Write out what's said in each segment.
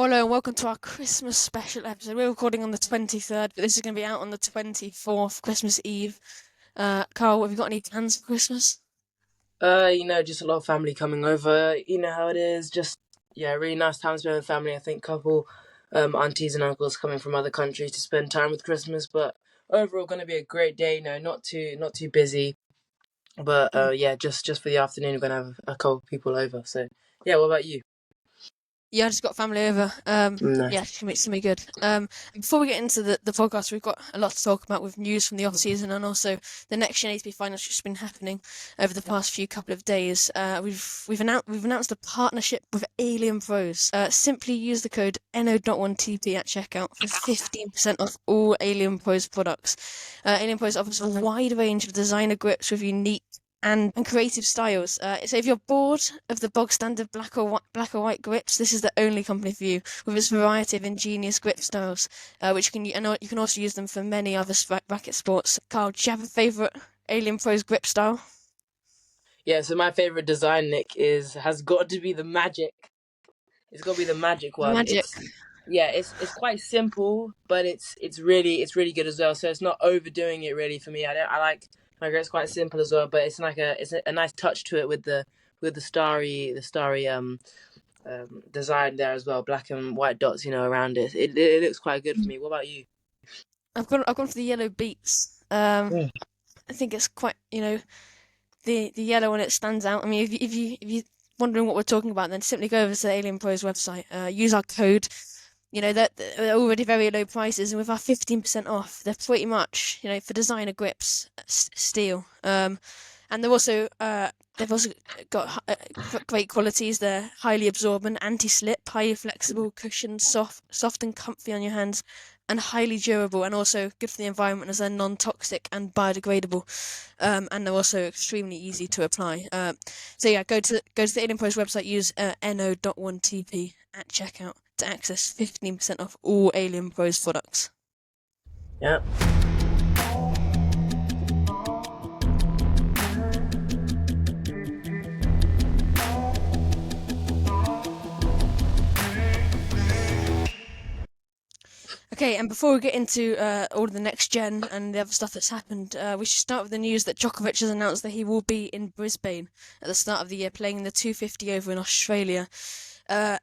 Hello and welcome to our Christmas special episode. We're recording on the 23rd, but this is going to be out on the 24th, Christmas Eve. Carl, have you got any plans for Christmas? Just a lot of family coming over. You know how it is. Just yeah, really nice time spent with family. I think couple aunties and uncles coming from other countries to spend time with Christmas. But overall, going to be a great day. Not too busy. But Mm. yeah, just for the afternoon, we're gonna have a couple people over. So yeah, what about you? Yeah, I just got family over. Nice. Yeah, it's gonna be good. Before we get into the podcast, we've got a lot to talk about with news from the off season and also the Next Gen ATP Finals, which has been happening over the past few couple of days. We've announced a partnership with Alien Pros. Simply use the code NO.1TP at checkout for 15% off all Alien Pros products. Alien Pros offers a wide range of designer grips with unique and creative styles. So if you're bored of the bog standard black or white grips, this is the only company for you with its variety of ingenious grip styles, which you can also use them for many other racket sports. Carl, do you have a favorite Alien Pros grip style? Yeah. So my favorite design, Nick, is has got to be the Magic. It's got to be the Magic The one. Magic. It's quite simple, but it's really good as well. So it's not overdoing it really for me. I like my grip's quite simple as well, but it's a nice touch to it with the starry design there as well, black and white dots around it. It looks quite good for me. What about you? I've gone for the yellow beats. Mm. I think it's quite the yellow one, it stands out. I mean, if you wondering what we're talking about, then simply go over to the Alien Pros website. Use our code. They're already very low prices, and with our 15% off, they're pretty much for designer grips, steel. And they've also got great qualities. They're highly absorbent, anti-slip, highly flexible, cushioned, soft and comfy on your hands, and highly durable, and also good for the environment as they're non-toxic and biodegradable. And they're also extremely easy to apply. So yeah, go to the Alien Pros website. Use no.1TP at checkout to access 15% off all Alien Pros products. Yeah. Okay, and before we get into all of the next gen and the other stuff that's happened, we should start with the news that Djokovic has announced that he will be in Brisbane at the start of the year, playing in the 250 over in Australia.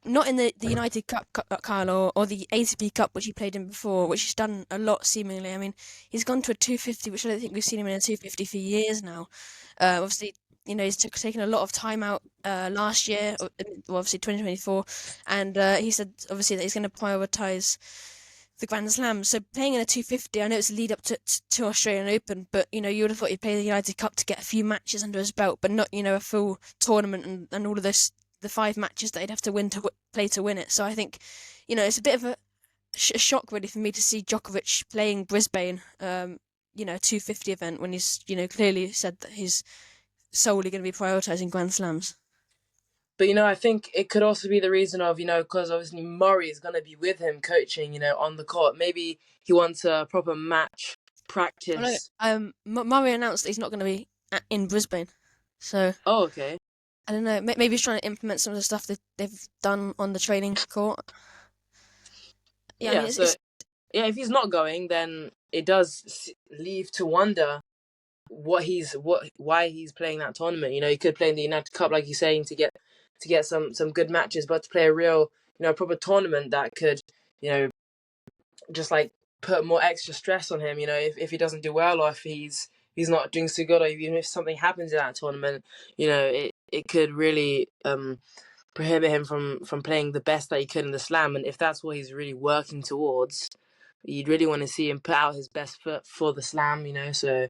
Not in the United Cup, Kyle, or the ATP Cup, which he played in before, which he's done a lot seemingly. I mean, he's gone to a 250, which I don't think we've seen him in a 250 for years now. Obviously, he's taken a lot of time out last year, well, obviously 2024, and he said obviously that he's going to prioritise the Grand Slam. So playing in a 250, I know it's a lead up to Australian Open, but you would have thought he'd play the United Cup to get a few matches under his belt, but not a full tournament and all of this the five matches that he'd have to win to play to win it. So I think it's a bit of a shock really for me to see Djokovic playing Brisbane, a 250 event when he's clearly said that he's solely going to be prioritising Grand Slams. But I think it could also be the reason of because obviously Murray is going to be with him coaching on the court. Maybe he wants a proper match I know. practice. Murray announced that he's not going to be in Brisbane, so Oh, okay. I don't know. Maybe he's trying to implement some of the stuff that they've done on the training court. Yeah, I mean Yeah. So yeah, if he's not going, then it does leave to wonder why he's playing that tournament. He could play in the United Cup, like you're saying, to get some good matches, but to play a real proper tournament that could you know just like put more extra stress on him. If he doesn't do well, or if he's not doing so good, or even if something happens in that tournament, it could really prohibit him from playing the best that he could in the slam. And if that's what he's really working towards, you'd really want to see him put out his best foot for the slam. So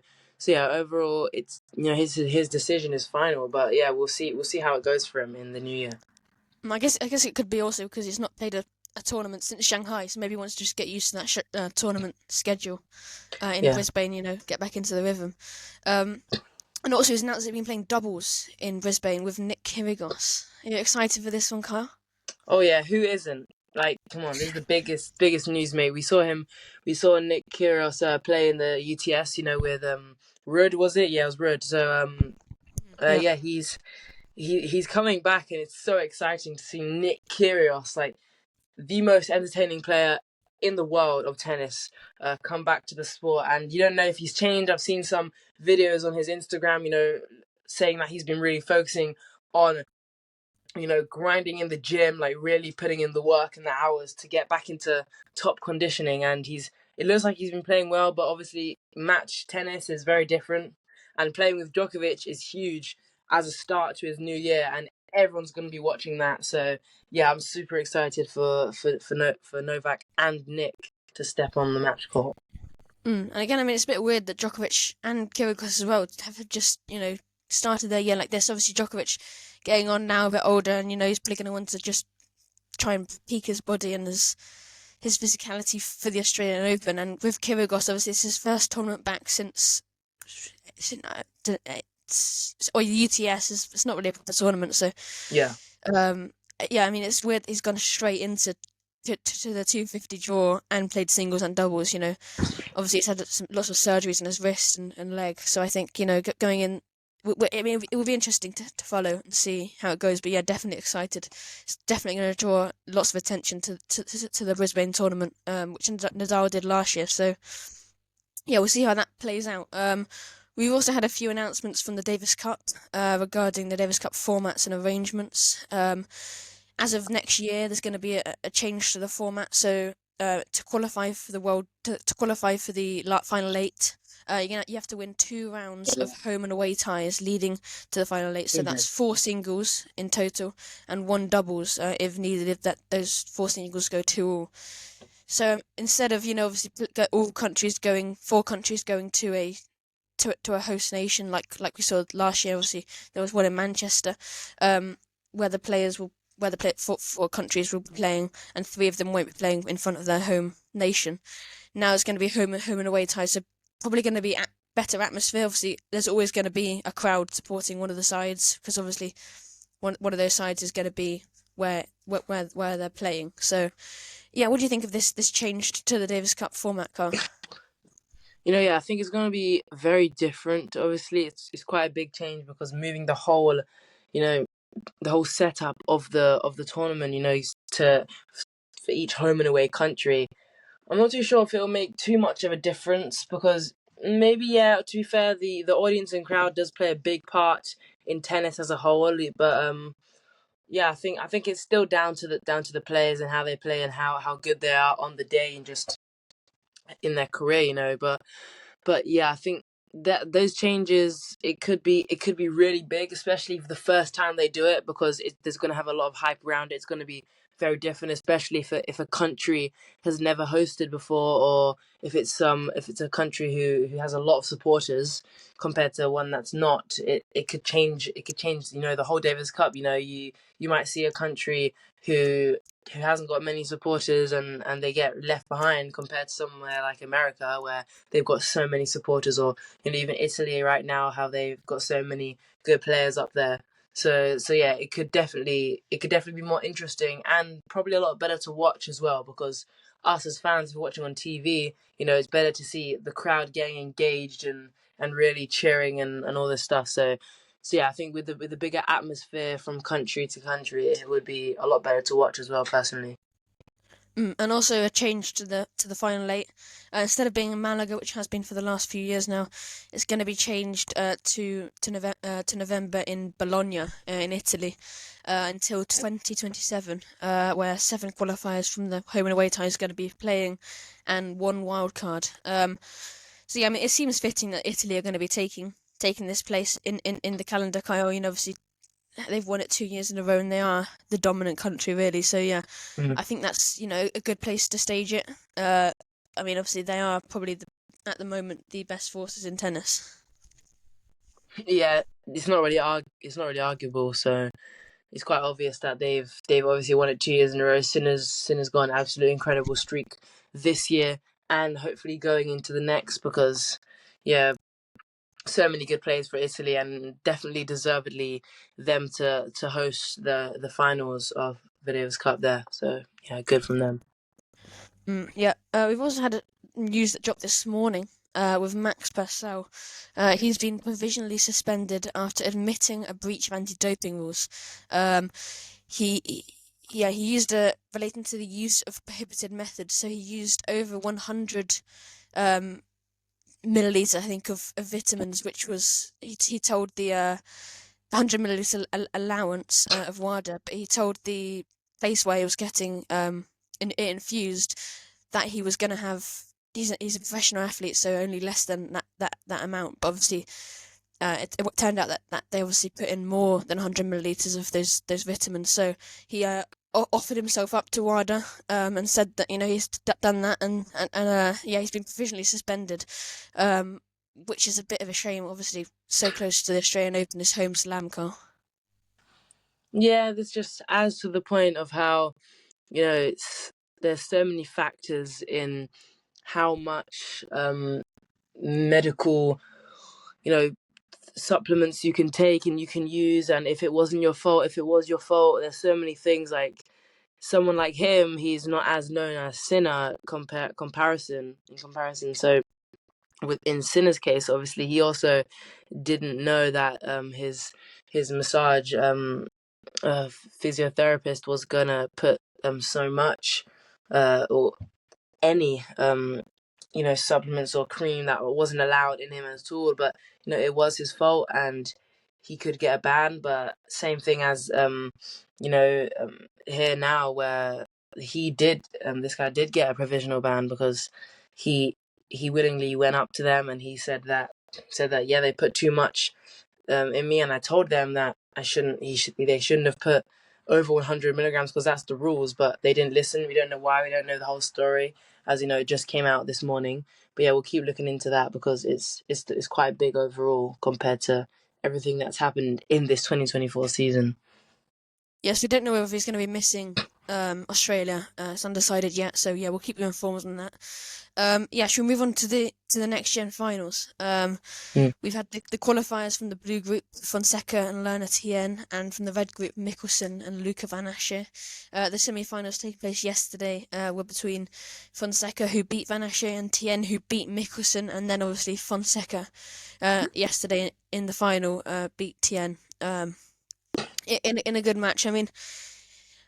yeah, overall, it's his decision is final. But yeah, we'll see how it goes for him in the new year. I guess it could be also because he's not played a tournament since Shanghai, so maybe he wants to just get used to that tournament schedule in Yeah. Brisbane. Get back into the rhythm. Um, and also, he's announced that he's been playing doubles in Brisbane with Nick Kyrgios. Are you excited for this one, Kyle? Oh yeah, who isn't? Like, come on, this is the biggest news, mate. We saw Nick Kyrgios play in the UTS, with Rudd, was it? Yeah, it was Rudd. So Yeah. yeah, he's coming back, and it's so exciting to see Nick Kyrgios. Like, the most entertaining player in the world of tennis come back to the sport. And you don't know if he's changed. I've seen some videos on his Instagram, saying that he's been really focusing on grinding in the gym, like really putting in the work and the hours to get back into top conditioning. And it looks like he's been playing well, but obviously match tennis is very different. And playing with Djokovic is huge as a start to his new year, and everyone's going to be watching that. So yeah, I'm super excited for Novak and Nick to step on the match court. And again, I mean, it's a bit weird that Djokovic and Kyrgios as well have just, started their year like this. Obviously, Djokovic getting on now, a bit older, and, he's probably going to want to just try and peak his body and his physicality for the Australian Open. And with Kyrgios, obviously, it's his first tournament back since or UTS. It's not really a proper tournament, so Yeah. yeah. I mean, it's weird. He's gone straight into to the 250 draw and played singles and doubles. Obviously he's had lots of surgeries in his wrist and leg, so I think going in. I mean, it will be interesting to follow and see how it goes. But yeah, definitely excited. It's definitely going to draw lots of attention to the Brisbane tournament, which Nadal did last year. So yeah, we'll see how that plays out. We've also had a few announcements from the Davis Cup regarding the Davis Cup formats and arrangements. As of next year, there's going to be a change to the format. So to qualify for to qualify for the final eight, you have to win 2 rounds of home and away ties leading to the final eight. So that's 4 singles in total and 1 doubles if needed. If those 4 singles go 2-all. So instead of obviously all countries going 4 countries going to a host nation like we saw last year. Obviously there was one in Manchester, where the 4 countries will be playing and 3 of them won't be playing in front of their home nation. Now it's going to be home and away ties, so probably going to be better atmosphere. Obviously there's always going to be a crowd supporting one of the sides, because obviously one of those sides is going to be where they're playing. So yeah, what do you think of this change to the Davis Cup format, Carl? Yeah, I think it's going to be very different. Obviously, it's quite a big change, because moving the whole setup of the tournament, for each home and away country. I'm not too sure if it'll make too much of a difference, because maybe, yeah, to be fair, the audience and crowd does play a big part in tennis as a whole. But yeah, I think it's still down to the players and how they play and how good they are on the day and just in their career. But yeah, I think that those changes, it could be really big, especially for the first time they do it, because there's going to have a lot of hype around it. It's going to be very different, especially if a country has never hosted before, or if it's a country who has a lot of supporters compared to one that's not. It could change the whole Davis Cup. You might see a country who hasn't got many supporters, and they get left behind compared to somewhere like America, where they've got so many supporters, or even Italy right now, how they've got so many good players up there. So yeah, it could definitely be more interesting, and probably a lot better to watch as well, because us as fans who are watching on TV, it's better to see the crowd getting engaged and really cheering and all this stuff. So yeah, I think with the bigger atmosphere from country to country, it would be a lot better to watch as well, personally. And also a change to the final eight. Instead of being in Malaga, which has been for the last few years now, it's going to be changed to November in Bologna in Italy until 2027, where 7 qualifiers from the home and away ties are going to be playing, and 1 wild card. So yeah, I mean, it seems fitting that Italy are going to be taking this place in the calendar. Kyle, obviously they've won it 2 years in a row, and they are the dominant country, really. So yeah, I think that's a good place to stage it. I mean, obviously they are probably at the moment the best forces in tennis. Yeah, it's not really arguable. So it's quite obvious that they've obviously won it 2 years in a row. Sinner's got an absolutely incredible streak this year, and hopefully going into the next, because yeah, so many good players for Italy, and definitely deservedly them to host the finals of the Davis Cup there. So yeah, good from them. Yeah, we've also had news that dropped this morning with Max Purcell. He's been provisionally suspended after admitting a breach of anti-doping rules. He he used relating to the use of prohibited methods. So he used over 100 um, milliliter, I think, of vitamins, which was he told the 100 milliliter allowance of WADA, but he told the place where he was getting it infused that he was going to have. He's a professional athlete, so only less than that amount. But obviously, it turned out that they obviously put in more than 100 milliliters of those vitamins. So he offered himself up to WADA and said that he's done that, and yeah, he's been provisionally suspended, which is a bit of a shame. Obviously, so close to the Australian Open, his home slam, Carl. Yeah, this just adds to the point of how there's so many factors in how much medical supplements you can take and you can use, and if it wasn't your fault, if it was your fault. There's so many things. Like someone like him, he's not as known as Sinner comparison. So in Sinner's case, obviously he also didn't know that his massage physiotherapist was gonna put so much or any supplements or cream that wasn't allowed in him at all. But it was his fault, and he could get a ban. But same thing as here now, where this guy did get a provisional ban because he willingly went up to them and he said that yeah, they put too much in me, and I told them that they shouldn't have put over 100 milligrams because that's the rules, but they didn't listen. We don't know why. We don't know the whole story, as it just came out this morning. But yeah, we'll keep looking into that because it's quite big overall compared to everything that's happened in this 2024 season. Yes, we don't know if he's going to be missing Australia. It's undecided yet, so yeah, we'll keep you informed on that. Yeah, should we move on to the Next Gen Finals? We've had the qualifiers from the blue group, Fonseca and Lerner Tien, and from the red group, Mikkelsen and Luca Van Assche. The semi-finals taking place yesterday were between Fonseca, who beat Van Assche, and Tien, who beat Mikkelsen, and then obviously Fonseca yesterday in the final beat Tien in a good match. I mean,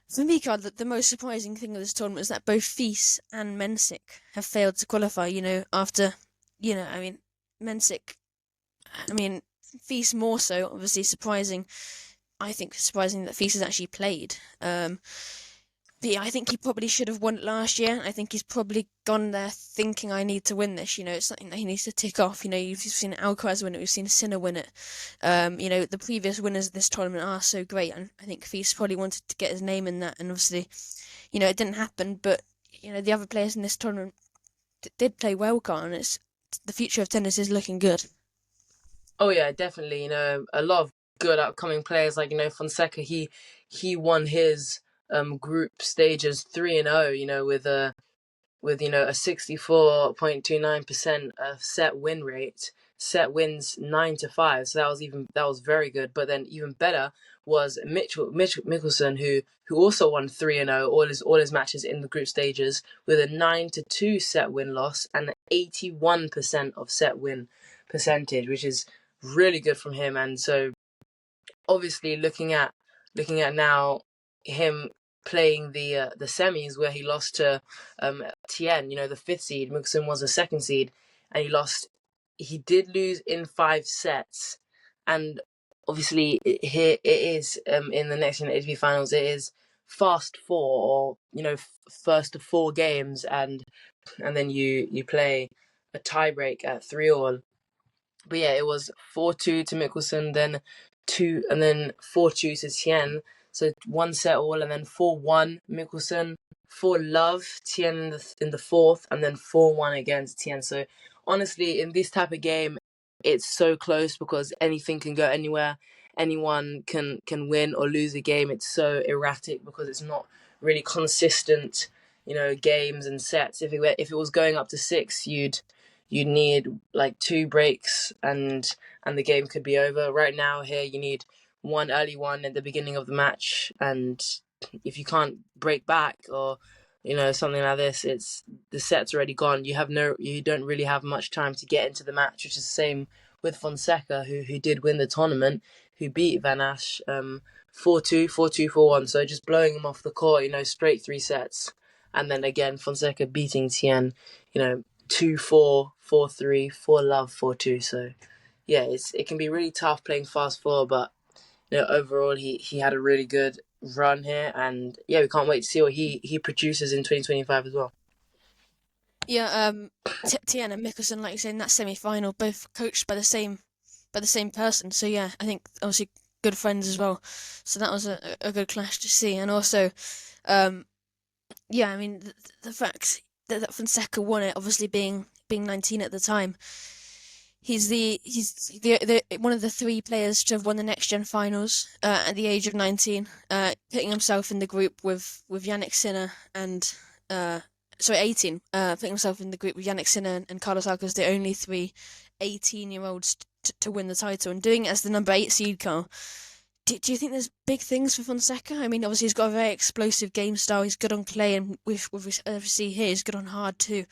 for me, Carl, the most surprising thing of this tournament is that both Fils and Mensik have failed to qualify, after, I mean, Mensik, I mean, Fils more so, obviously surprising. I think surprising that Fils has actually played. But yeah, I think he probably should have won it last year. I think he's probably gone there thinking, I need to win this. It's something that he needs to tick off. You've seen Alcaraz win it, we've seen Sinner win it. The previous winners of this tournament are so great, and I think Fils probably wanted to get his name in that, and obviously, it didn't happen. But the other players in this tournament did play well, Carl, and the future of tennis is looking good. Oh yeah, definitely. A lot of good upcoming players like Fonseca. He won his group stages 3-0. With a 64.29% set win rate, set wins 9-5. So that was very good. But then even better was Mikkelsen, who also won 3-0 all his matches in the group stages with a 9-2 set win loss and 81% of set win percentage, which is really good from him. And so obviously looking at now him playing the semis where he lost to Tien, the fifth seed. Mikkelsen was the second seed, and he did lose in 5 sets. And obviously here it is in the Next Gen ATP Finals, it is fast 4, or first to 4 games, and then you play a tiebreak at 3-all. But yeah, it was 4-2 to Mikkelsen, then 4-2 to Tien. So 1 set all, and then 4-1 Mikkelsen, 4-love Tien in the fourth, and then 4-1 against Tien. So honestly, in this type of game, it's so close because anything can go anywhere. Anyone can win or lose a game. It's so erratic because it's not really consistent, games and sets. If it was going up to 6, you'd need like 2 breaks and the game could be over. Right now here you need 1 early one at the beginning of the match, and if you can't break back or something like this, it's the set's already gone. You don't really have much time to get into the match, which is the same with Fonseca, who did win the tournament, who beat Van Ash 4-2, 4-2, 4-1. So just blowing him off the court, straight 3 sets. And then again, Fonseca beating Tien, 2-4, 4-3, 4-love, 4-2. So yeah, it can be really tough playing fast four, but overall he had a really good run here, and yeah, we can't wait to see what he produces in 2025 as well. Yeah, Tien and Mickelson, like you say, in that semi-final, both coached by the same person. So yeah, I think obviously good friends as well. So that was a good clash to see, and also, um, yeah, I mean the fact that Fonseca won it, obviously being 19 at the time, he's the one of the 3 players to have won the Next Gen Finals at the age of 19, putting himself in the group with Yannick Sinner and 18, putting himself in the group with Yannick Sinner and Carlos Alcaraz, the only 3 18-year-olds to win the title, and doing it as the number 8 seed, Carl. Do you think there's big things for Fonseca? I mean, obviously he's got a very explosive game style. He's good on clay, and with obviously here he's good on hard too.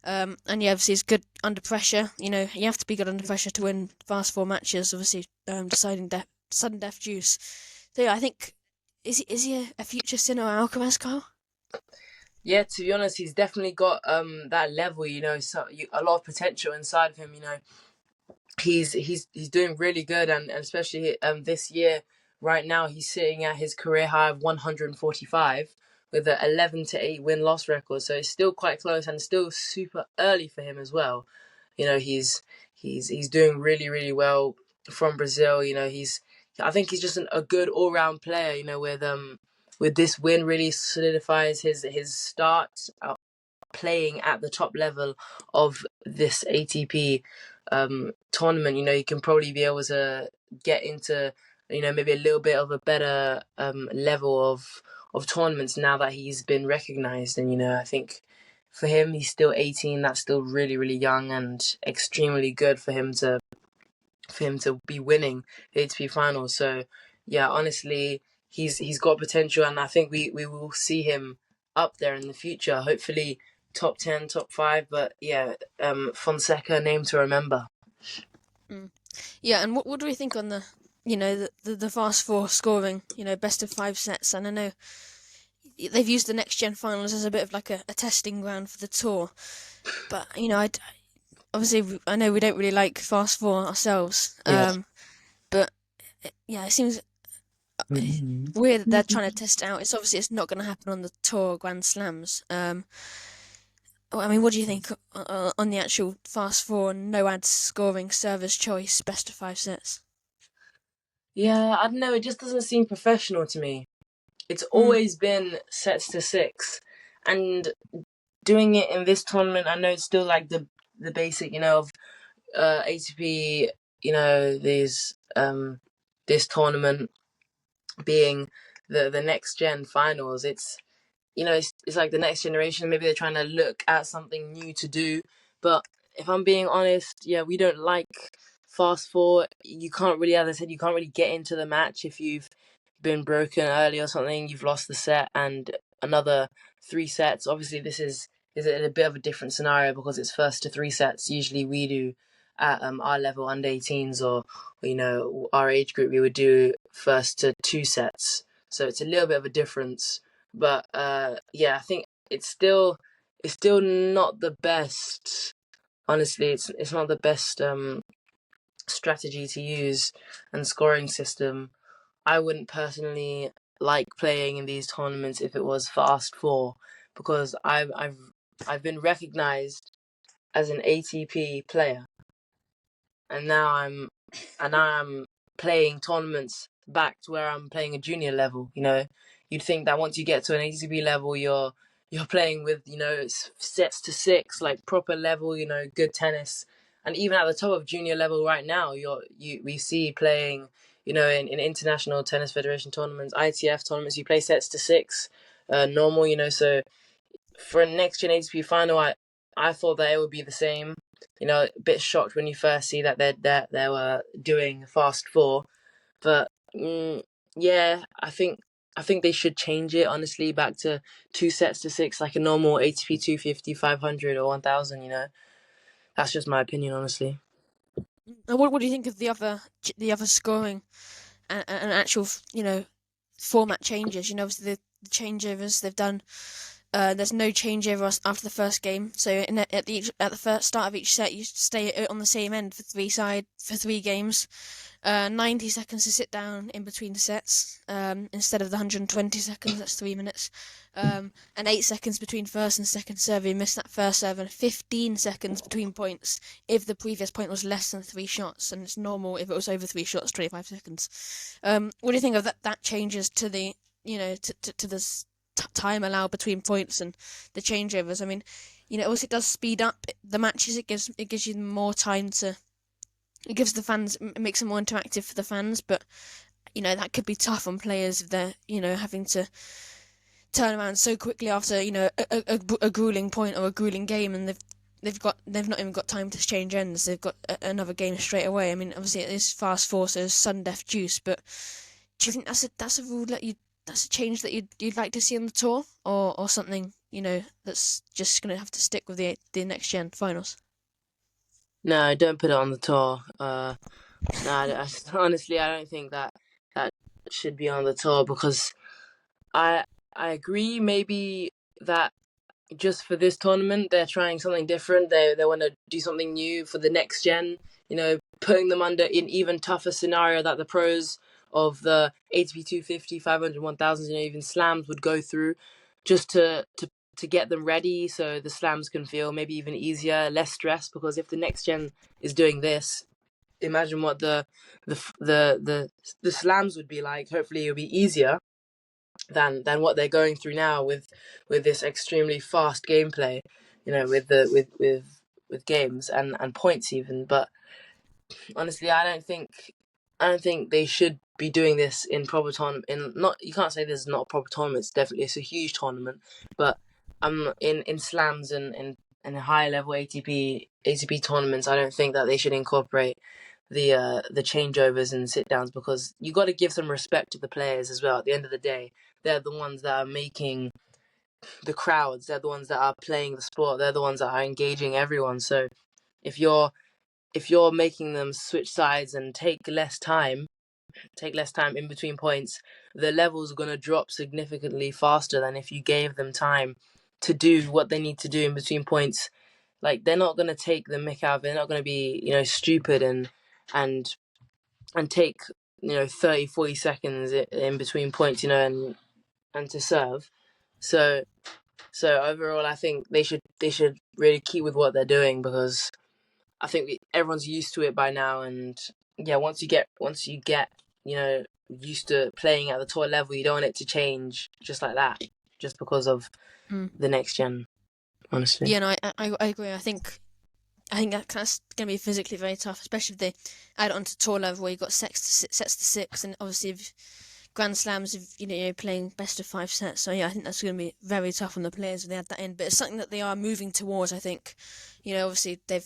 And yeah, obviously he's good under pressure. You have to be good under pressure to win fast four matches. Obviously, deciding sudden death juice. So yeah, I think is he a future Sinner or Alcaraz, Carl? Yeah, to be honest, he's definitely got that level. A lot of potential inside of him. He's doing really good, and especially this year, right now he's sitting at his career high of 145 with an 11-8 win-loss record. So it's still quite close and still super early for him as well. He's doing really, really well from Brazil. I think he's just a good all-round player. With this win really solidifies his start playing at the top level of this ATP tournament. You can probably be able to get into maybe a little bit of a better level of tournaments now that he's been recognized. And I think for him, he's still 18. That's still really, really young and extremely good for him to be winning the ATP finals. So yeah, honestly, he's got potential, and I think we will see him up there in the future. Hopefully, top 10, top 5. But yeah, Fonseca, name to remember. Mm. Yeah, and what do we think on the fast four scoring? Best of 5 sets, and I know they've used the Next Gen Finals as a bit of like a testing ground for the tour. But obviously I know we don't really like fast four ourselves. Yeah. But yeah, it seems weird that they're trying to test it out. It's not going to happen on the tour Grand Slams. I mean, what do you think on the actual fast four, no ads scoring, server's choice, best of 5 sets? Yeah, I don't know. It just doesn't seem professional to me. It's Mm. always been sets to 6, and doing it in this tournament, I know it's still like the basic, of ATP, this tournament being the next gen finals. It's like the next generation. Maybe they're trying to look at something new to do. But if I'm being honest, yeah, we don't like fast four. You can't really, as I said, you can't really get into the match if you've been broken early or something. You've lost the set and another 3 sets. Obviously, this is a bit of a different scenario because it's first to 3 sets. Usually, we do at our level under 18s or our age group, we would do first to 2 sets. So it's a little bit of a difference. But yeah, I think it's still not the best. Honestly, it's not the best strategy to use and scoring system. I wouldn't personally like playing in these tournaments if it was fast four, because I've been recognized as an ATP player, and now I'm playing tournaments back to where I'm playing a junior level. You'd think that once you get to an ATP level, you're playing with sets to 6, like proper level, good tennis. And even at the top of junior level right now, we see playing, in international tennis federation tournaments, ITF tournaments, you play sets to 6, normal. So for a next gen ATP final, I thought that it would be the same. A bit shocked when you first see that they were doing fast four, but yeah, I think they should change it honestly back to 2 sets to 6, like a normal ATP 250, 500, or 1000. That's just my opinion, honestly. And what do you think of the other scoring and actual format changes? Obviously the changeovers they've done. There's no changeover after the first game, so at the first start of each set, you stay on the same end for 3 games. 90 seconds to sit down in between sets, instead of the 120 seconds. That's 3 minutes. And 8 seconds between first and second serve. You missed that first serve, and 15 seconds between points if the previous point was less than 3 shots, and it's normal if it was over 3 shots, 25 seconds. What do you think of that changes to the to the time allowed between points and the changeovers? I mean, also it does speed up the matches. It gives you more time to. It gives the fans, it makes it more interactive for the fans, but that could be tough on players if they're having to turn around so quickly after a grueling point or a grueling game, and they've not even got time to change ends. They've got another game straight away. I mean, obviously it is fast four, so it's sudden death juice, but do you think that's a rule that's a change that you'd like to see on the tour, or something that's just gonna have to stick with the next gen finals? No, don't put it on the tour. No, honestly, I don't think that should be on the tour because I I agree maybe that just for this tournament they're trying something different. They want to do something new for the next gen. Putting them under an even tougher scenario that the pros of the ATP 250, 500, 1000, even slams would go through, just to get them ready so the slams can feel maybe even easier, less stress. Because if the next gen is doing this, imagine what the the slams would be like. Hopefully, it'll be easier than what they're going through now with this extremely fast gameplay. With games and points even. But honestly, I don't think they should be doing this in proper tournament. In not You can't say this is not a proper tournament. It's a huge tournament. But in slams and high level ATP tournaments, I don't think that they should incorporate the changeovers and sit downs, because you got to give some respect to the players as well. At the end of the day, they're the ones that are making the crowds. They're the ones that are playing the sport. They're the ones that are engaging everyone. So if you're making them switch sides and take less time in between points, the levels are going to drop significantly faster than if you gave them time to do what they need to do in between points. Like, they're not going to take the mick out of it. They're not going to be stupid and and take 30, 40 seconds in between points, and to serve. So overall, I think they should really keep with what they're doing, because I think everyone's used to it by now. And yeah, once you get used to playing at the tour level, you don't want it to change just like that, just because of Mm. the next gen. Honestly. Yeah, no, I agree. I think that's going to be physically very tough, especially if they add it onto tour level where you've got sets to six, and obviously if Grand Slams, if you're playing best of 5 sets. So yeah, I think that's going to be very tough on the players if they add that in. But it's something that they are moving towards. I think, obviously they've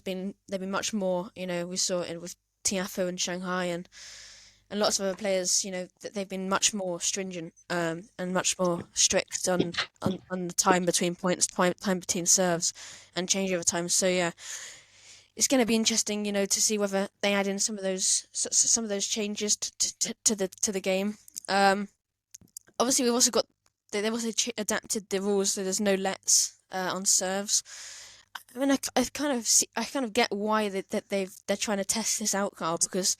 been much more. We saw it with Tiafoe and Shanghai and lots of other players. That they've been much more stringent, and much more strict on the time between points, time between serves, and changeover times. So yeah, it's going to be interesting, to see whether they add in some of those changes to the game. Um, Obviously we've also got they've also adapted the rules so there's no lets on serves. I mean, I kind of get why they're trying to test this out, Carl, because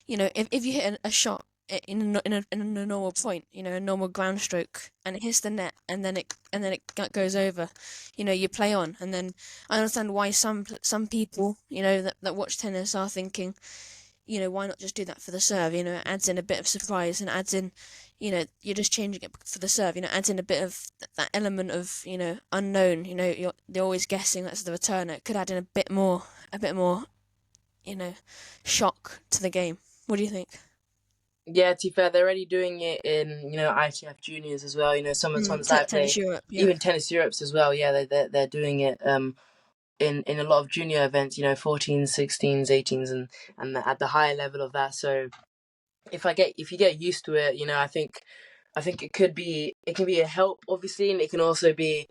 if you hit a shot in a normal point, a normal ground stroke, and it hits the net, and then it goes over, you play on, and then I understand why some people, that watch tennis are thinking, why not just do that for the serve? It adds in a bit of surprise and adds in, you're just changing it for the serve. Adds in a bit of that element of, unknown. They're always guessing that's the returner. It could add in a bit more, you know, shock to the game. What do you think? Yeah, to be fair, they're already doing it in ITF juniors as well. Some of the tournaments I play, Tennis Europe, yeah. even tennis Europes as well. Yeah, they're doing it in a lot of junior events. 14s, 16s, 18s, and at the higher level of that. So if you get used to it, I think it can be a help, obviously, and it can also be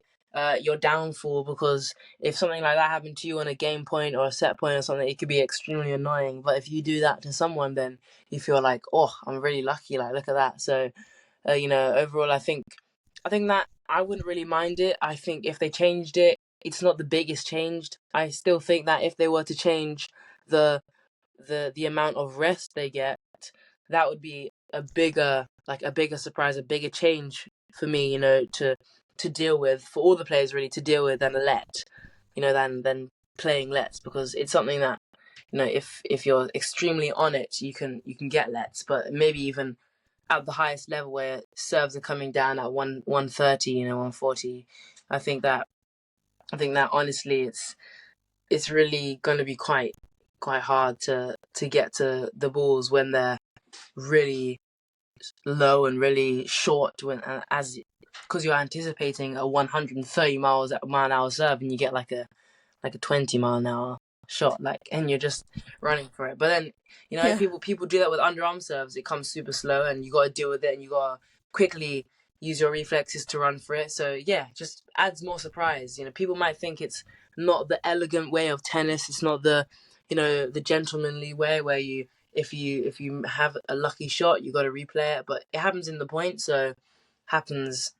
your downfall, because if something like that happened to you on a game point or a set point or something, it could be extremely annoying. But if you do that to someone, then you feel like, oh, I'm really lucky. Like, look at that. So, overall, I think that I wouldn't really mind it. I think if they changed it, it's not the biggest change. I still think that if they were to change the the amount of rest they get, that would be a bigger surprise, a bigger change for me, to deal with, for all the players really to deal with, than a let, than playing lets, because it's something that, if you're extremely on it, you can get lets, but maybe even at the highest level where serves are coming down at 130, 140. I think that honestly, it's really going to be quite hard to get to the balls when they're really low and really short, as because you're anticipating a 130 mile an hour serve, and you get like a 20-mile-an-hour shot, and you're just running for it. But then, Yeah. people do that with underarm serves. It comes super slow, and you got to deal with it, and you got to quickly use your reflexes to run for it. So yeah, just adds more surprise. People might think it's not the elegant way of tennis. It's not the gentlemanly way where if you have a lucky shot, you got to replay it. But it happens in the point, so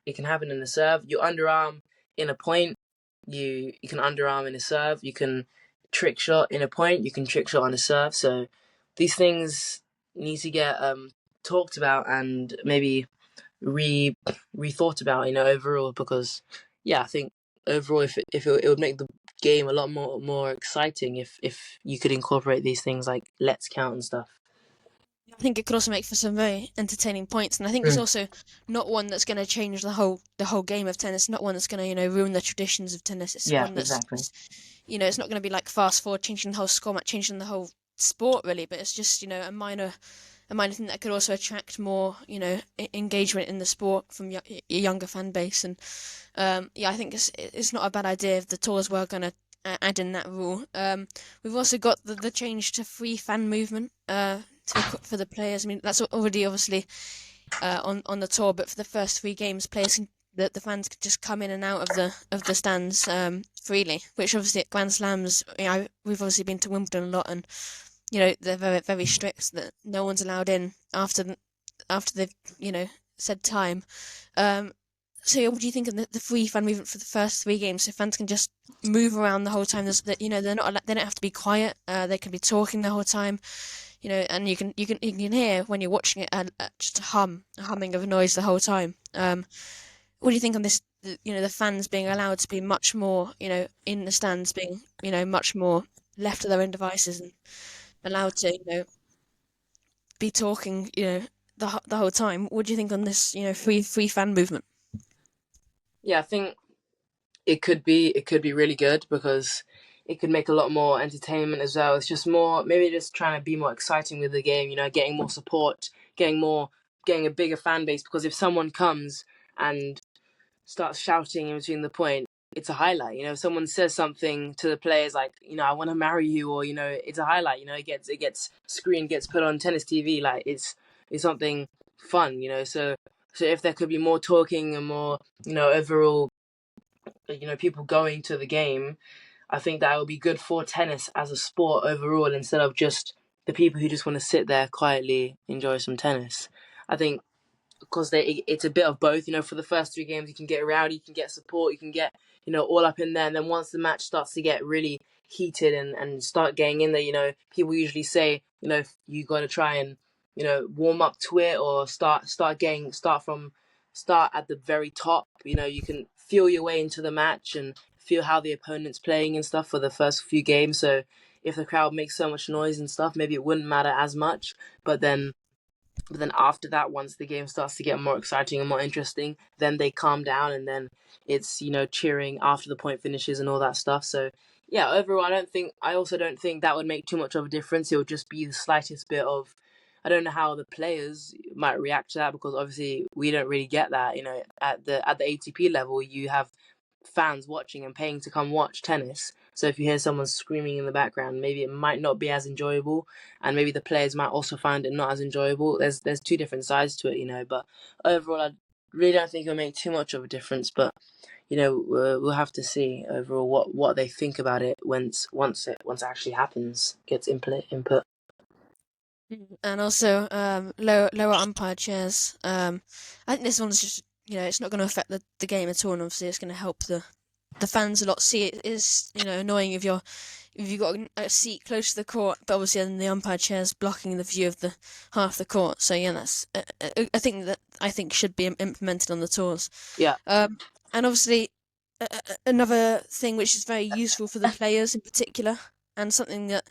it can happen in the serve. You underarm in a point, you can underarm in a serve, you can trick shot in a point, you can trick shot on a serve. So these things need to get talked about and maybe re rethought about, overall, because yeah, I think overall, it would make the game a lot more exciting if you could incorporate these things like let's count and stuff. I think it could also make for some very entertaining points, and I think it's Mm. also not one that's going to change the whole game of tennis. Not one that's going to ruin the traditions of tennis. It's Yeah, one that's exactly. it's not going to be like fast forward, changing the whole score, changing the whole sport really. But it's just a minor thing that could also attract more engagement in the sport from a younger fan base. And yeah, I think it's not a bad idea if the tours were going to add in that rule. We've also got the change to free fan movement for the players. I mean, that's already obviously on the tour, but for the first three games, the fans could just come in and out of the stands freely. Which obviously at Grand Slams, we've obviously been to Wimbledon a lot, and they're very very strict that no one's allowed in after they've said time. Um, so yeah, what do you think of the free fan movement for the first three games? So fans can just move around the whole time. They don't have to be quiet. They can be talking the whole time. And you can hear when you're watching it just a humming of noise the whole time. What do you think on this? The fans being allowed to be much more, in the stands, being, much more left to their own devices and allowed to, be talking, the whole time. What do you think on this, free fan movement? Yeah, I think it could be really good, because it could make a lot more entertainment as well. It's just more, maybe just trying to be more exciting with the game, getting more support, getting a bigger fan base, because if someone comes and starts shouting in between the point, it's a highlight. If someone says something to the players like, I want to marry you, or it's a highlight. It gets screened, gets put on tennis TV. Like, it's something fun. So if there could be more talking and more, overall, people going to the game, I think that would be good for tennis as a sport overall, instead of just the people who just want to sit there quietly enjoy some tennis. I think because it's a bit of both. For the first three games, you can get rowdy, you can get support, you can get all up in there, and then once the match starts to get really heated and start getting in there, people usually say, you got to try and warm up to it, or start at the very top. You can feel your way into the match and feel how the opponent's playing and stuff for the first few games. So if the crowd makes so much noise and stuff, maybe it wouldn't matter as much. But then after that, once the game starts to get more exciting and more interesting, then they calm down, and then it's cheering after the point finishes and all that stuff. So yeah, overall, I also don't think that would make too much of a difference. It would just be the slightest bit of, I don't know how the players might react to that, because obviously we don't really get that. At the ATP level, you have fans watching and paying to come watch tennis. So if you hear someone screaming in the background, maybe it might not be as enjoyable, and maybe the players might also find it not as enjoyable. There's two different sides to it. But overall, I really don't think it'll make too much of a difference. But we'll have to see overall what they think about it once it actually happens, gets input. And also lower umpire chairs. I think this one's just it's not going to affect the game at all, and obviously it's going to help the fans a lot. See, it is annoying if you've got a seat close to the court, but obviously then the umpire chair's blocking the view of the half the court. So yeah, that's a thing that I think should be implemented on the tours. Yeah, And obviously another thing which is very useful for the players in particular, and something that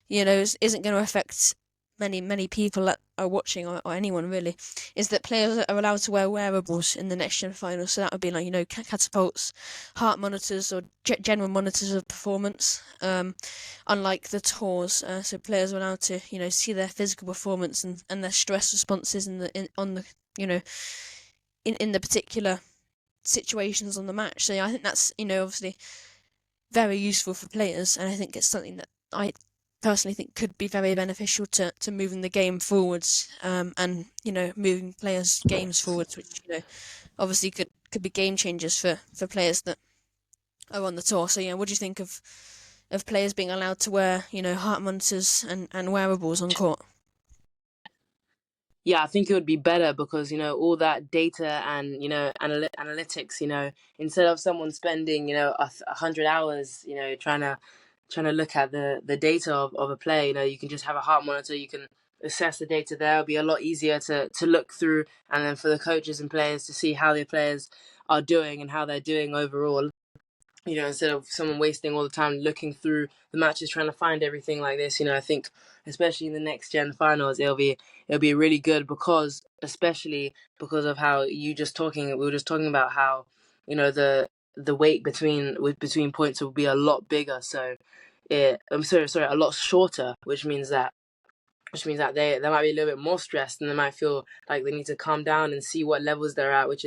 isn't going to affect many people that are watching or anyone really, is that players are allowed to wear wearables in the Next Gen Finals. So that would be like catapults, heart monitors, or general monitors of performance. Unlike the tours, so players are allowed to see their physical performance and their stress responses on the in the particular situations on the match. So yeah, I think that's obviously very useful for players, and I think it's something that I personally think could be very beneficial to moving the game forwards, and moving players' games forwards, which obviously could be game changers for players that are on the tour. So yeah, what do you think of players being allowed to wear heart monitors and wearables on court? yeah, I think it would be better because all that data and analytics. Instead of someone spending 100 hours trying to look at the data of a player, you can just have a heart monitor. You can assess the data there. It'll be a lot easier to look through, and then for the coaches and players to see how their players are doing and how they're doing overall. Instead of someone wasting all the time looking through the matches trying to find everything like this. I think especially in the Next Gen Finals, it'll be really good because especially because of how we were just talking about how the weight between points will be a lot bigger. So I'm sorry, a lot shorter, which means that they might be a little bit more stressed, and they might feel like they need to calm down and see what levels they're at, which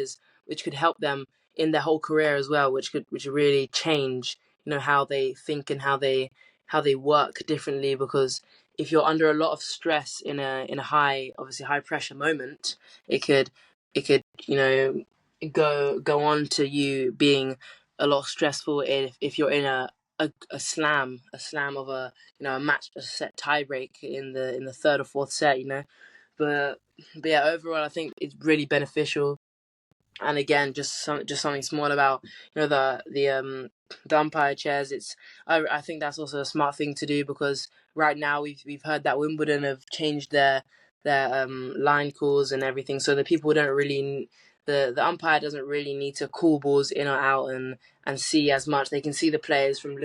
could help them in their whole career as well, which really change how they think and how they work differently. Because if you're under a lot of stress in a high pressure moment, it could go on to you being a lot stressful if you're in a slam of a match, a set tiebreak in the third or fourth set. But yeah, overall I think it's really beneficial. And again, just something small about the umpire chairs. I think that's also a smart thing to do because right now we've heard that Wimbledon have changed their line calls and everything, so the people don't really the umpire doesn't really need to call balls in or out and see as much. They can see the players from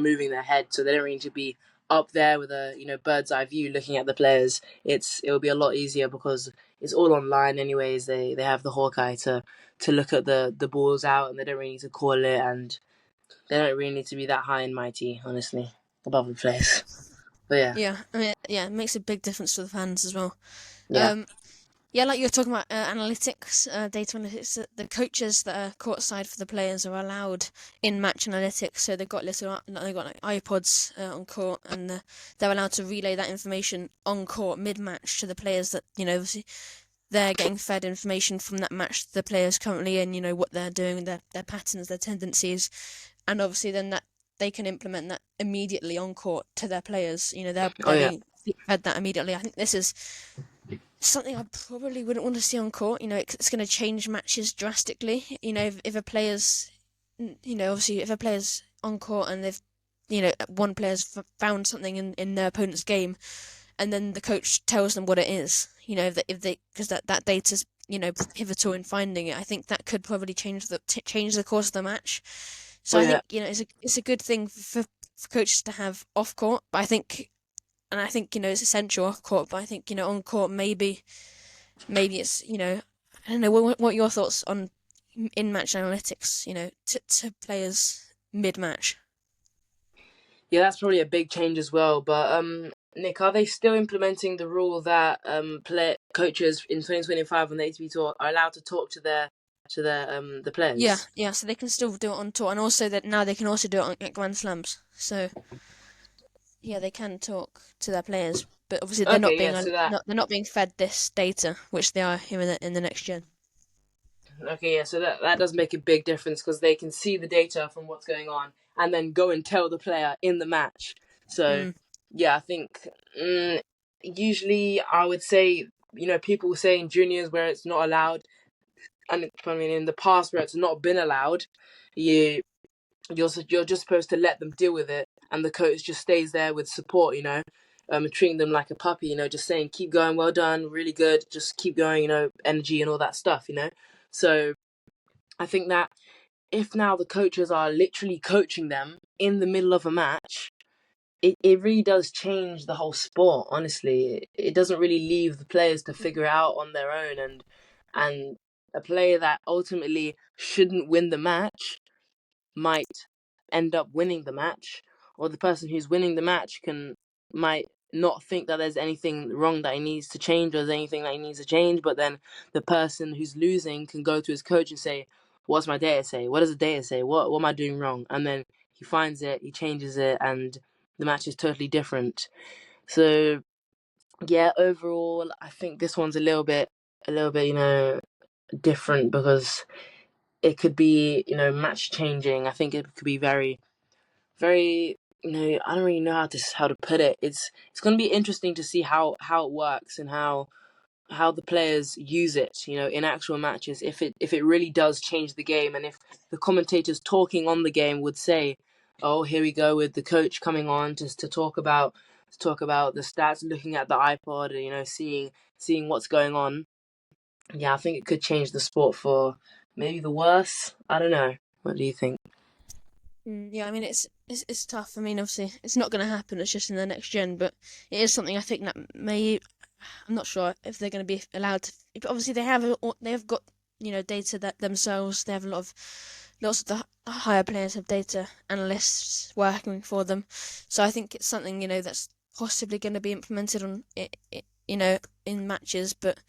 moving their head, so they don't really need to be up there with a bird's eye view looking at the players. It'll be a lot easier because it's all online anyways. They have the Hawkeye to look at the balls out, and they don't really need to call it, and they don't really need to be that high and mighty, honestly, above the place. But yeah, Yeah, I mean, yeah, it makes a big difference to the fans as well. yeah, Um, Yeah, like you were talking about analytics, data analytics. The coaches that are courtside for the players are allowed in-match analytics. So they've got like iPods on court, and they're allowed to relay that information on court mid-match to the players. That obviously they're getting fed information from that match the players currently in. What they're doing, their patterns, their tendencies, and obviously then that they can implement that immediately on court to their players. They're oh they're yeah, being fed that immediately. I think this is something I probably wouldn't want to see on court. It's going to change matches drastically. If a player's, obviously if a player's on court and they've, one player's found something in their opponent's game, and then the coach tells them what it is. If they because that data's pivotal in finding it. I think that could probably change the course of the match. oh So I yeah. think it's a good thing for coaches to have off court, but I think it's essential off court, but I think on court maybe it's I don't know what your thoughts on in match analytics to players mid match. Yeah, that's probably a big change as well. But Nick, are they still implementing the rule that play coaches in 2025 on the ATP tour are allowed to talk to the Yeah, players? yeah. So they can still do it on tour, and also that now they can also do it at Grand Slams. So yeah, they can talk to their players, but obviously they're not Okay, yeah. being So that not they're not being fed this data, which they are here in the next gen. Okay, yeah, so that does make a big difference because they can see the data from what's going on and then go and tell the player in the match. So, Mm. yeah, I think usually I would say, people say in juniors where it's not allowed, and I mean in the past where it's not been allowed, you you're just supposed to let them deal with it, and the coach just stays there with support, treating them like a puppy, just saying keep going, well done, really good, just keep going, energy and all that stuff. So I think that if now the coaches are literally coaching them in the middle of a match, it really does change the whole sport, honestly. It doesn't really leave the players to figure it out on their own, and a player that ultimately shouldn't win the match might end up winning the match, or the person who's winning the match might not think that there's anything wrong that he needs to change or there's anything that he needs to change, but then the person who's losing can go to his coach and say, "What's my data say? What does the data say? What am I doing wrong?" And then he finds it, he changes it, and the match is totally different. So yeah, overall, I think this one's a little bit, different because it could be, match changing. I think it could be very, very, I don't really know how to put it. It's going to be interesting to see how it works and how the players use it, in actual matches. If it really does change the game, and if the commentators talking on the game would say, "Oh, here we go with the coach coming on just to talk about the stats, looking at the iPod, seeing what's going on." Yeah, I think it could change the sport for maybe the worse. I don't know. What do you think? Yeah, I mean it's tough. I mean, obviously it's not going to happen. It's just in the next gen, but it is something I think that may. I'm not sure if they're going to be allowed to. But obviously, they have got data that themselves. They have lots of the higher players have data analysts working for them. So I think it's something that's possibly going to be implemented on it in matches. But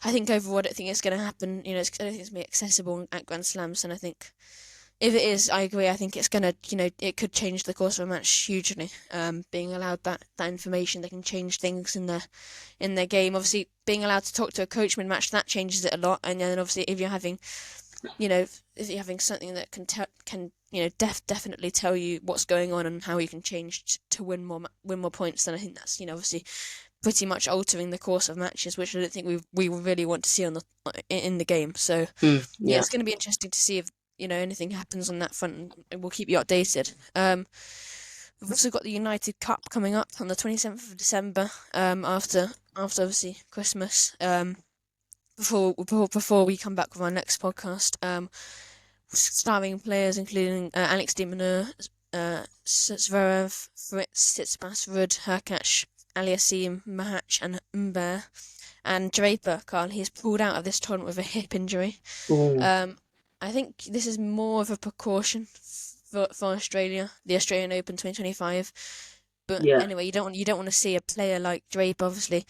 I think overall, I don't think it's going to happen. I don't think it's going to be accessible at Grand Slams, and I think if it is, I agree. I think it's gonna, it could change the course of a match hugely. Being allowed that information, they can change things in their game. Obviously, being allowed to talk to a coach mid match, that changes it a lot. And then obviously, if you're having, if you're having something that can definitely tell you what's going on and how you can change to win more points, then I think that's obviously pretty much altering the course of matches, which I don't think we really want to see in the game. So yeah, Yeah. it's going to be interesting to see if anything happens on that front, and we'll keep you updated. We've also got the United Cup coming up on the 27th of December. After obviously Christmas. Before we come back with our next podcast. Starring players including Alex de Minaur, Zverev, Fritz, Tsitsipas, Ruud, Hurkacz, Aliassime, Mahach, and Umber. And Draper, Carl, he's pulled out of this tournament with a hip injury. Ooh. I think this is more of a precaution for Australia, the Australian Open 2025. But Yeah. anyway, you don't want to see a player like Draper obviously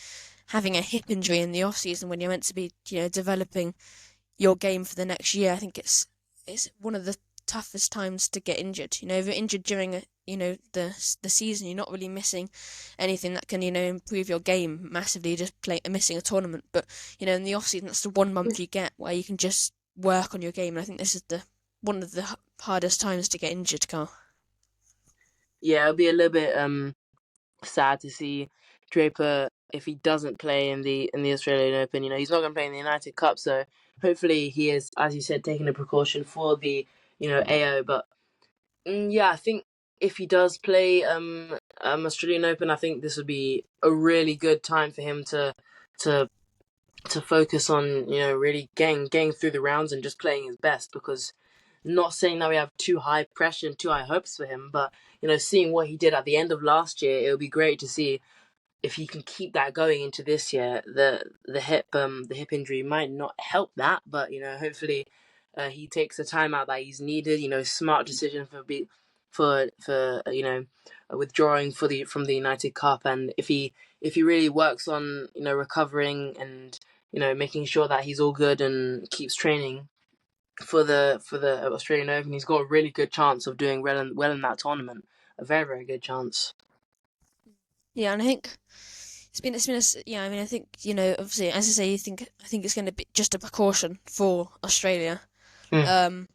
having a hip injury in the off season when you're meant to be developing your game for the next year. I think it's one of the toughest times to get injured. If you're injured during the season, you're not really missing anything that can improve your game massively. You're just missing a tournament, but in the off season, that's the 1 month you get where you can just work on your game. And I think this is the one of the hardest times to get injured, Carl. Yeah, it'll be a little bit sad to see Draper if he doesn't play in the Australian Open. He's not going to play in the United Cup, so hopefully he is, as you said, taking a precaution for the AO. But yeah, I think if he does play Australian Open, I think this would be a really good time for him to to focus on really getting through the rounds and just playing his best, because not saying that we have too high pressure and too high hopes for him, but seeing what he did at the end of last year, it would be great to see if he can keep that going into this year. The hip injury might not help that, but hopefully he takes the time out that he's needed. Smart decision for withdrawing from the United Cup, and if he really works on recovering and making sure that he's all good and keeps training for the Australian Open, he's got a really good chance of doing well in that tournament. A very, very good chance. Yeah, and I think yeah. I mean, I think obviously, as I say, I think it's going to be just a precaution for Australia. Mm. Um,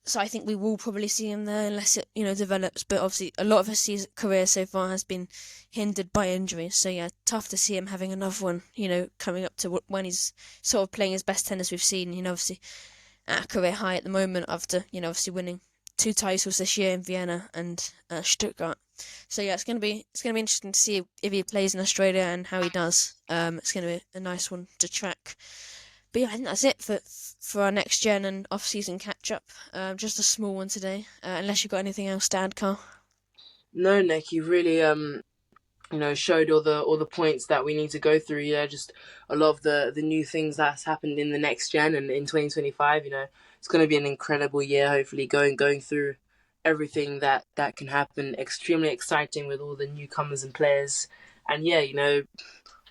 so I think we will probably see him there unless it develops. But obviously, a lot of his career so far has been hindered by injuries. So yeah, tough to see him having another one. Coming up to when he's sort of playing his best tennis we've seen. Obviously at a career high at the moment after obviously winning 2 titles this year in Vienna and Stuttgart. So yeah, it's gonna be interesting to see if he plays in Australia and how he does. It's gonna be a nice one to track. But yeah, I think that's it for our next gen and off season catch up. Just a small one today. Unless you've got anything else to add, Carl. No, Nick, you really showed all the points that we need to go through. Just a lot of the new things that's happened in the next gen and in 2025. It's going to be an incredible year. Hopefully, going through everything that can happen. Extremely exciting with all the newcomers and players. And yeah,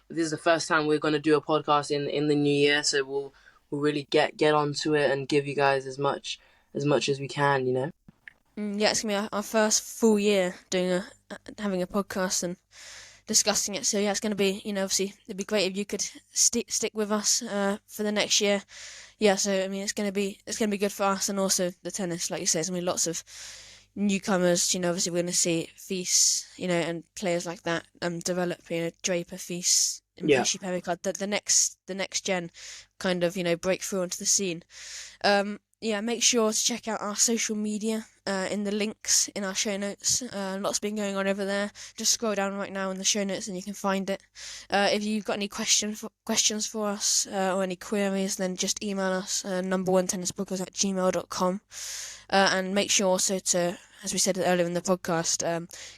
this is the first time we're going to do a podcast in the new year, so we'll really get onto it and give you guys as much as we can. Yeah, it's gonna be our first full year doing having a podcast and discussing it. So yeah, it's gonna be obviously it'd be great if you could stick with us for the next year. Yeah, so I mean it's gonna be good for us and also the tennis, like you said. There's gonna be lots of newcomers. Obviously we're gonna see Feast, and players like that develop. Draper, Feast, and Yeah. Vishy Pericard. The next gen kind of break through onto the scene. Yeah, make sure to check out our social media in the links in our show notes. Lots been going on over there. Just scroll down right now in the show notes and you can find it. If you've got any questions for us or any queries, then just email us number1tennisbookers@gmail.com. And make sure also to, as we said earlier in the podcast,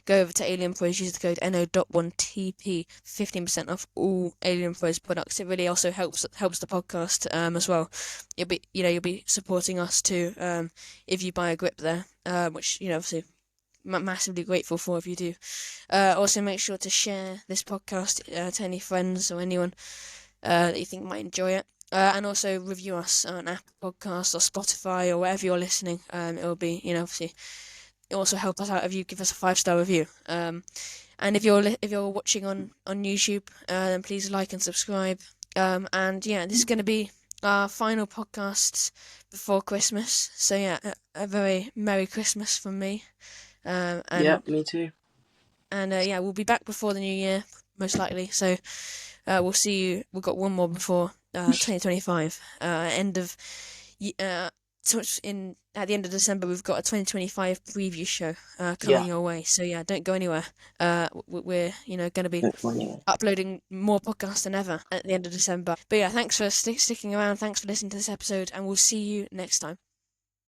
go over to Alien Pros, use the code NO.1TP, 15% off all Alien Pros products. It really also helps the podcast as well. You'll be supporting us too if you buy a grip there, which obviously massively grateful for if you do. Also make sure to share this podcast to any friends or anyone that you think might enjoy it. And also review us on Apple Podcasts or Spotify or wherever you're listening. It will be, obviously, it also help us out if you give us a 5-star review. And if you're watching on YouTube, then please like and subscribe. And yeah, this is going to be our final podcast before Christmas. So yeah, a very Merry Christmas from me. And Yeah, me too. And yeah, we'll be back before the new year, most likely. So we'll see you. We've got one more before 2025. At the end of December, we've got a 2025 preview show coming Yeah. your way. So yeah, don't go anywhere. We're going to be Yeah. uploading more podcasts than ever at the end of December. But yeah, thanks for sticking around. Thanks for listening to this episode, and we'll see you next time.